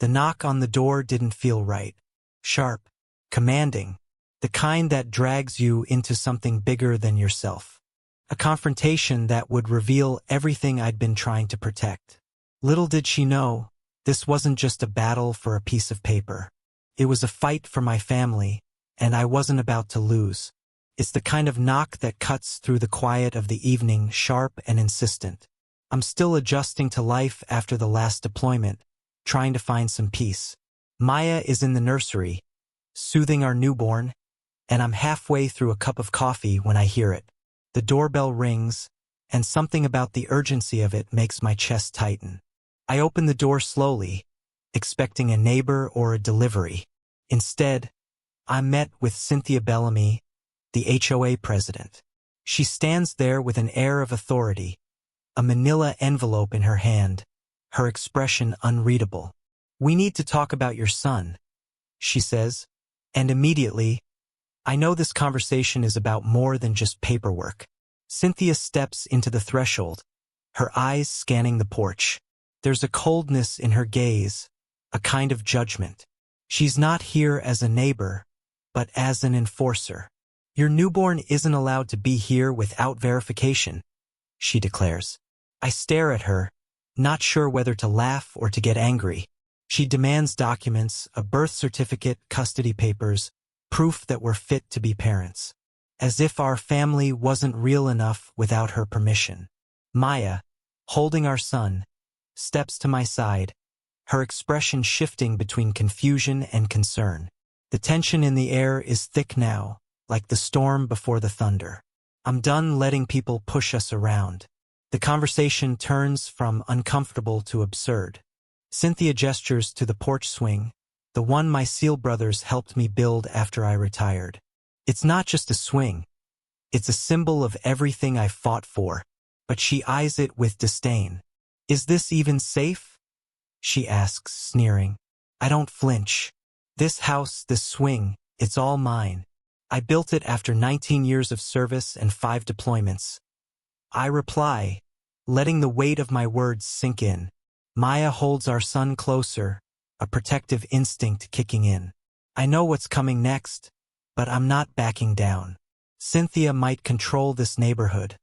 The knock on the door didn't feel right. Sharp, commanding, the kind that drags you into something bigger than yourself. A confrontation that would reveal everything I'd been trying to protect. Little did she know, this wasn't just a battle for a piece of paper. It was a fight for my family, and I wasn't about to lose. It's the kind of knock that cuts through the quiet of the evening, sharp and insistent. I'm still adjusting to life after the last deployment, trying to find some peace. Maya is in the nursery, soothing our newborn, and I'm halfway through a cup of coffee when I hear it. The doorbell rings, and something about the urgency of it makes my chest tighten. I open the door slowly, expecting a neighbor or a delivery. Instead, I'm met with Cynthia Bellamy, the HOA president. She stands there with an air of authority, a manila envelope in her hand, her expression unreadable. "We need to talk about your son," she says, and immediately, I know this conversation is about more than just paperwork. Cynthia steps into the threshold, her eyes scanning the porch. There's a coldness in her gaze, a kind of judgment. She's not here as a neighbor, but as an enforcer. "Your newborn isn't allowed to be here without verification," she declares. I stare at her, not sure whether to laugh or to get angry. She demands documents, a birth certificate, custody papers, proof that we're fit to be parents. As if our family wasn't real enough without her permission. Maya, holding our son, steps to my side, her expression shifting between confusion and concern. The tension in the air is thick now, like the storm before the thunder. I'm done letting people push us around. The conversation turns from uncomfortable to absurd. Cynthia gestures to the porch swing, the one my SEAL brothers helped me build after I retired. It's not just a swing. It's a symbol of everything I fought for. But she eyes it with disdain. "Is this even safe?" she asks, sneering. I don't flinch. "This house, this swing, it's all mine. I built it after 19 years of service and 5 deployments." I reply, letting the weight of my words sink in. Maya holds our son closer, a protective instinct kicking in. I know what's coming next, but I'm not backing down. Cynthia might control this neighborhood,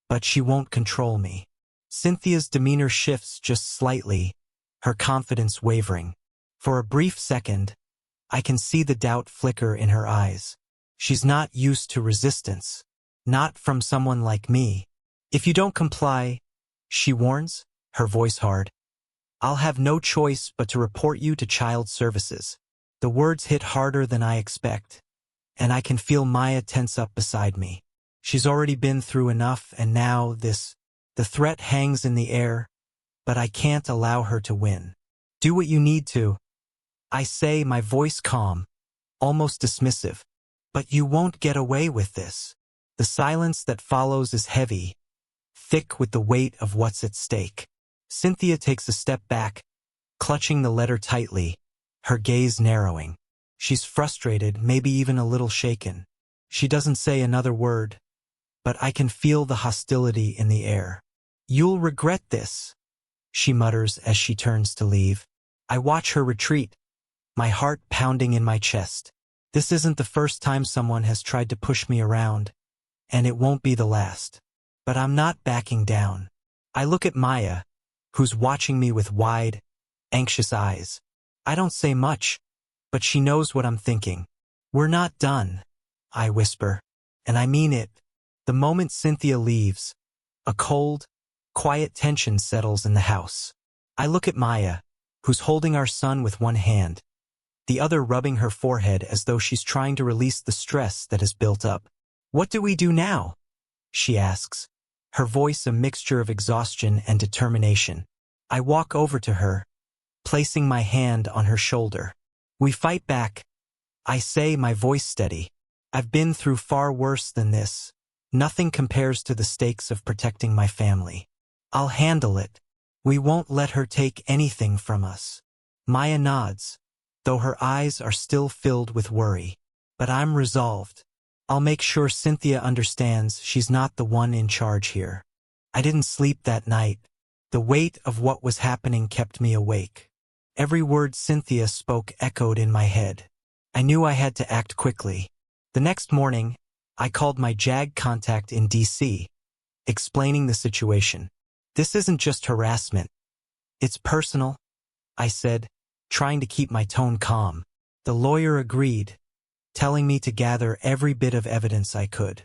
but she won't control me. Cynthia's demeanor shifts just slightly, her confidence wavering. For a brief second, I can see the doubt flicker in her eyes. She's not used to resistance, not from someone like me. "If you don't comply," she warns, her voice hard, "I'll have no choice but to report you to Child Services." The words hit harder than I expect, and I can feel Maya tense up beside me. She's already been through enough, and now this. The threat hangs in the air, but I can't allow her to win. "Do what you need to," I say, my voice calm, almost dismissive. "But you won't get away with this." The silence that follows is heavy, thick with the weight of what's at stake. Cynthia takes a step back, clutching the letter tightly, her gaze narrowing. She's frustrated, maybe even a little shaken. She doesn't say another word, but I can feel the hostility in the air. "You'll regret this," she mutters as she turns to leave. I watch her retreat, my heart pounding in my chest. This isn't the first time someone has tried to push me around, and it won't be the last. But I'm not backing down. I look at Maya, who's watching me with wide, anxious eyes. I don't say much, but she knows what I'm thinking. "We're not done," I whisper, and I mean it. The moment Cynthia leaves, a cold, quiet tension settles in the house. I look at Maya, who's holding our son with one hand, the other rubbing her forehead as though she's trying to release the stress that has built up. "What do we do now?" she asks, her voice a mixture of exhaustion and determination. I walk over to her, placing my hand on her shoulder. "We fight back," I say, my voice steady. "I've been through far worse than this. Nothing compares to the stakes of protecting my family. I'll handle it. We won't let her take anything from us." Maya nods, though her eyes are still filled with worry. But I'm resolved. I'll make sure Cynthia understands she's not the one in charge here. I didn't sleep that night. The weight of what was happening kept me awake. Every word Cynthia spoke echoed in my head. I knew I had to act quickly. The next morning, I called my JAG contact in DC, explaining the situation. "This isn't just harassment. It's personal," I said, trying to keep my tone calm. The lawyer agreed, telling me to gather every bit of evidence I could.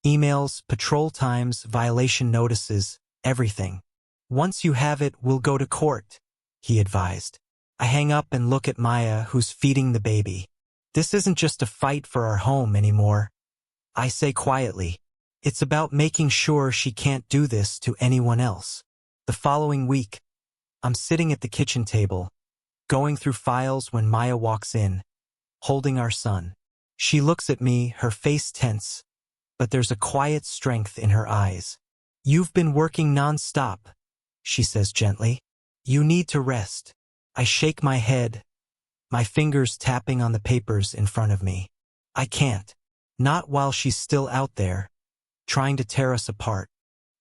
Emails, patrol times, violation notices, everything. "Once you have it, we'll go to court," he advised. I hang up and look at Maya, who's feeding the baby. "This isn't just a fight for our home anymore," I say quietly. "It's about making sure she can't do this to anyone else." The following week, I'm sitting at the kitchen table, going through files when Maya walks in, holding our son. She looks at me, her face tense, but there's a quiet strength in her eyes. "You've been working non-stop," she says gently. "You need to rest." I shake my head, my fingers tapping on the papers in front of me. I can't. Not while she's still out there, trying to tear us apart.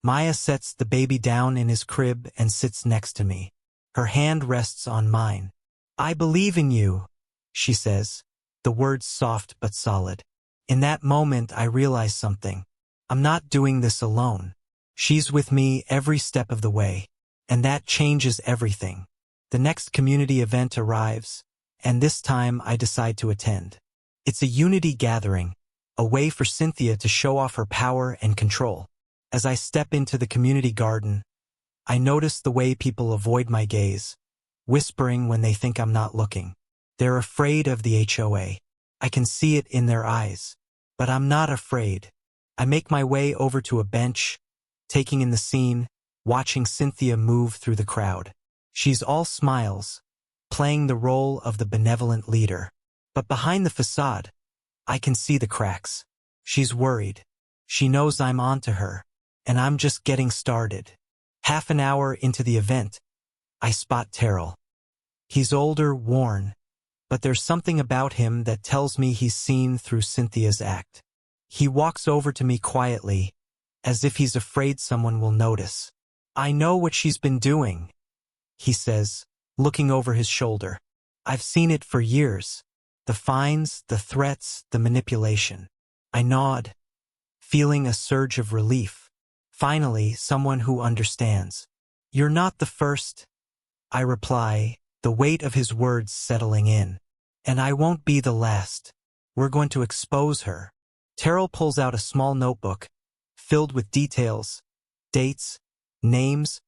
Maya sets the baby down in his crib and sits next to me. Her hand rests on mine. "I believe in you," she says, the words soft but solid. In that moment, I realize something. I'm not doing this alone. She's with me every step of the way, and that changes everything. The next community event arrives, and this time I decide to attend. It's a unity gathering, a way for Cynthia to show off her power and control. As I step into the community garden, I notice the way people avoid my gaze, whispering when they think I'm not looking. They're afraid of the HOA. I can see it in their eyes. But I'm not afraid. I make my way over to a bench, taking in the scene, watching Cynthia move through the crowd. She's all smiles, playing the role of the benevolent leader. But behind the facade, I can see the cracks. She's worried. She knows I'm onto her, and I'm just getting started. Half an hour into the event, I spot Terrell. He's older, worn, but there's something about him that tells me he's seen through Cynthia's act. He walks over to me quietly, as if he's afraid someone will notice. "I know what she's been doing," he says, looking over his shoulder. "I've seen it for years. The fines, the threats, the manipulation." I nod, feeling a surge of relief. Finally, someone who understands. "You're not the first," I reply, the weight of his words settling in. "And I won't be the last. We're going to expose her." Terrell pulls out a small notebook, filled with details, dates, names,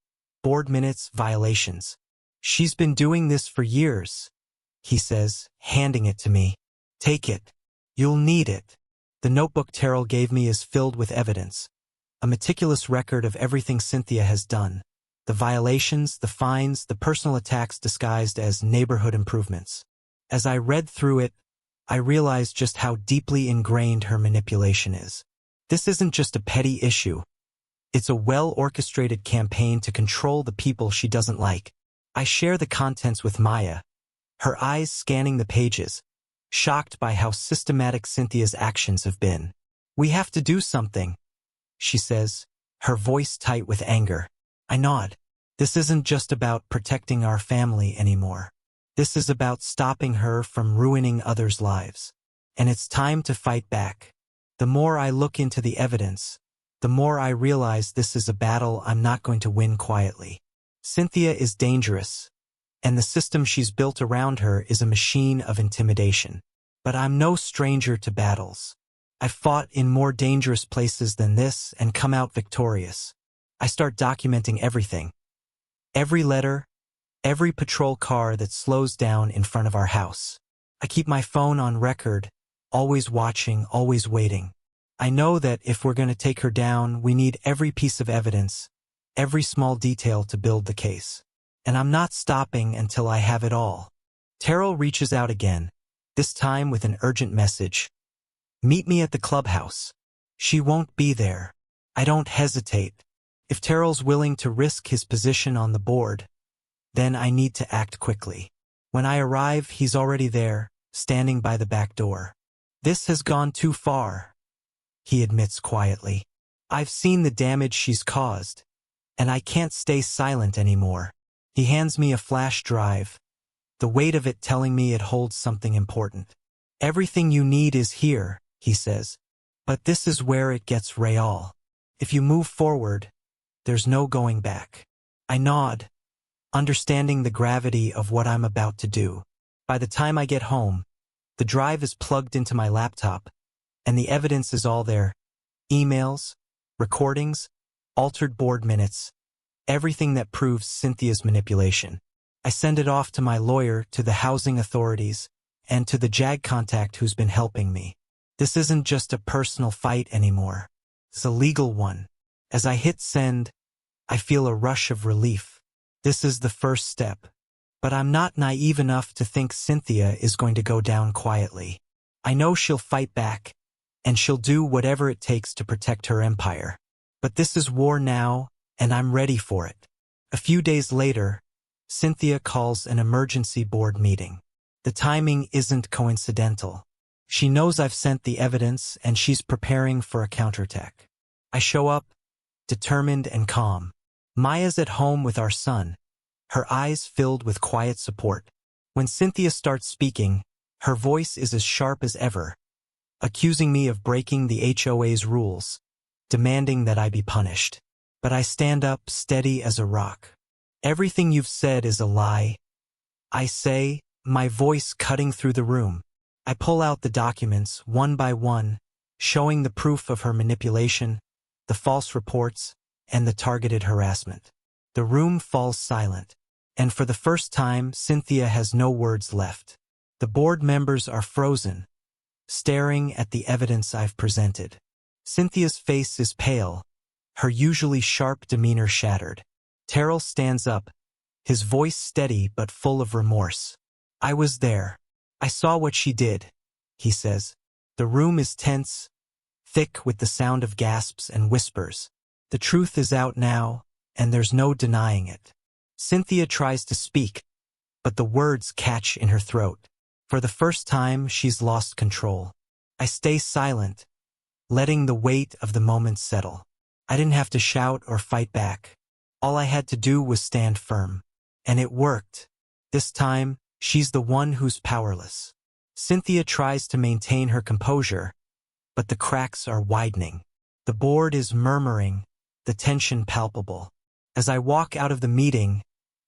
board minutes, violations. "She's been doing this for years," he says, handing it to me. "Take it. You'll need it." The notebook Terrell gave me is filled with evidence, a meticulous record of everything Cynthia has done. The violations, the fines, the personal attacks disguised as neighborhood improvements. As I read through it, I realized just how deeply ingrained her manipulation is. This isn't just a petty issue. It's a well-orchestrated campaign to control the people she doesn't like. I share the contents with Maya, her eyes scanning the pages, shocked by how systematic Cynthia's actions have been. "We have to do something," she says, her voice tight with anger. I nod. This isn't just about protecting our family anymore. This is about stopping her from ruining others' lives. And it's time to fight back. The more I look into the evidence, the more I realize this is a battle I'm not going to win quietly. Cynthia is dangerous, and the system she's built around her is a machine of intimidation. But I'm no stranger to battles. I've fought in more dangerous places than this and come out victorious. I start documenting everything. Every letter, every patrol car that slows down in front of our house. I keep my phone on record, always watching, always waiting. I know that if we're going to take her down, we need every piece of evidence, every small detail to build the case. And I'm not stopping until I have it all. Terrell reaches out again, this time with an urgent message. "Meet me at the clubhouse." She won't be there. I don't hesitate. If Terrell's willing to risk his position on the board, then I need to act quickly. When I arrive, he's already there, standing by the back door. "This has gone too far," he admits quietly. "I've seen the damage she's caused, and I can't stay silent anymore." He hands me a flash drive, the weight of it telling me it holds something important. Everything you need is here, he says. But this is where it gets real. If you move forward, there's no going back. I nod, understanding the gravity of what I'm about to do. By the time I get home, the drive is plugged into my laptop, and the evidence is all there. Emails, recordings, altered board minutes, everything that proves Cynthia's manipulation. I send it off to my lawyer, to the housing authorities, and to the JAG contact who's been helping me. This isn't just a personal fight anymore. It's a legal one. As I hit send, I feel a rush of relief. This is the first step. But I'm not naive enough to think Cynthia is going to go down quietly. I know she'll fight back, and she'll do whatever it takes to protect her empire. But this is war now, and I'm ready for it. A few days later, Cynthia calls an emergency board meeting. The timing isn't coincidental. She knows I've sent the evidence, and she's preparing for a counterattack. I show up, determined and calm. Maya's at home with our son, her eyes filled with quiet support. When Cynthia starts speaking, her voice is as sharp as ever, accusing me of breaking the HOA's rules, demanding that I be punished. But I stand up steady as a rock. Everything you've said is a lie, I say, my voice cutting through the room. I pull out the documents, one by one, showing the proof of her manipulation, the false reports, and the targeted harassment. The room falls silent, and for the first time, Cynthia has no words left. The board members are frozen, staring at the evidence I've presented. Cynthia's face is pale, her usually sharp demeanor shattered. Terrell stands up, his voice steady but full of remorse. I was there. I saw what she did, he says. The room is tense, thick with the sound of gasps and whispers. The truth is out now, and there's no denying it. Cynthia tries to speak, but the words catch in her throat. For the first time, she's lost control. I stay silent, letting the weight of the moment settle. I didn't have to shout or fight back. All I had to do was stand firm. And it worked. This time, she's the one who's powerless. Cynthia tries to maintain her composure, but the cracks are widening. The board is murmuring, the tension palpable. As I walk out of the meeting,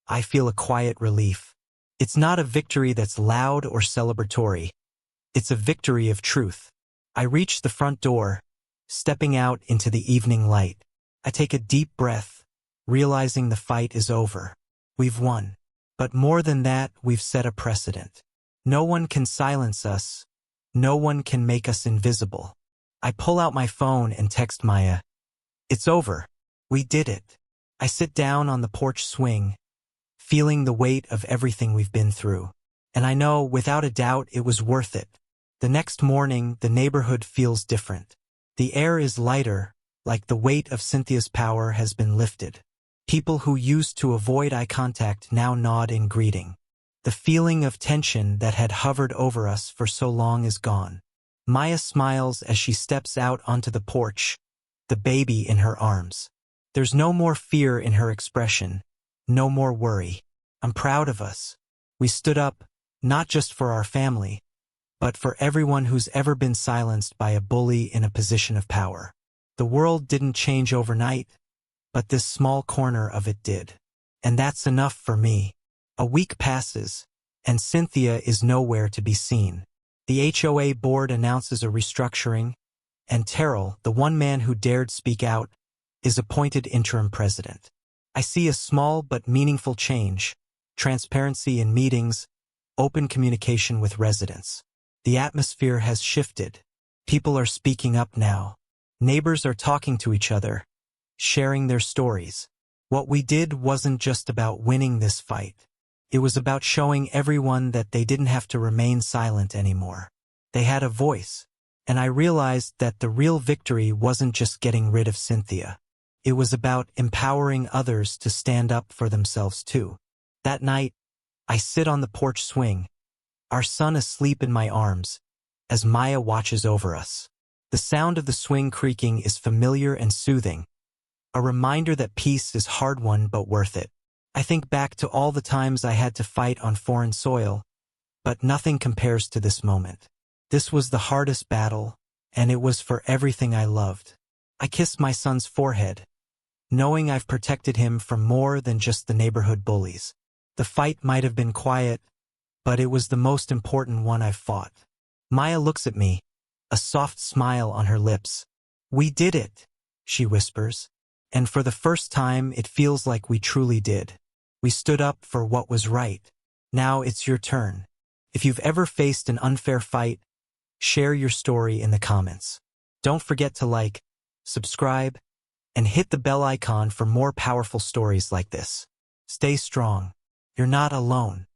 I feel a quiet relief. It's not a victory that's loud or celebratory. It's a victory of truth. I reach the front door, stepping out into the evening light. I take a deep breath, realizing the fight is over. We've won. But more than that, we've set a precedent. No one can silence us. No one can make us invisible. I pull out my phone and text Maya. It's over. We did it. I sit down on the porch swing, feeling the weight of everything we've been through. And I know, without a doubt, it was worth it. The next morning, the neighborhood feels different. The air is lighter, like the weight of Cynthia's power has been lifted. People who used to avoid eye contact now nod in greeting. The feeling of tension that had hovered over us for so long is gone. Maya smiles as she steps out onto the porch, the baby in her arms. There's no more fear in her expression, no more worry. I'm proud of us. We stood up, not just for our family, but for everyone who's ever been silenced by a bully in a position of power. The world didn't change overnight, but this small corner of it did. And that's enough for me. A week passes, and Cynthia is nowhere to be seen. The HOA board announces a restructuring, and Terrell, the one man who dared speak out, is appointed interim president. I see a small but meaningful change: transparency in meetings, open communication with residents. The atmosphere has shifted. People are speaking up now. Neighbors are talking to each other, sharing their stories. What we did wasn't just about winning this fight. It was about showing everyone that they didn't have to remain silent anymore. They had a voice, and I realized that the real victory wasn't just getting rid of Cynthia. It was about empowering others to stand up for themselves too. That night, I sit on the porch swing, our son asleep in my arms, as Maya watches over us. The sound of the swing creaking is familiar and soothing, a reminder that peace is hard-won but worth it. I think back to all the times I had to fight on foreign soil, but nothing compares to this moment. This was the hardest battle, and it was for everything I loved. I kissed my son's forehead, knowing I've protected him from more than just the neighborhood bullies. The fight might have been quiet, but it was the most important one I've fought. Maya looks at me, a soft smile on her lips. "We did it," she whispers. And for the first time, it feels like we truly did. We stood up for what was right. Now it's your turn. If you've ever faced an unfair fight, share your story in the comments. Don't forget to like, subscribe, and hit the bell icon for more powerful stories like this. Stay strong. You're not alone.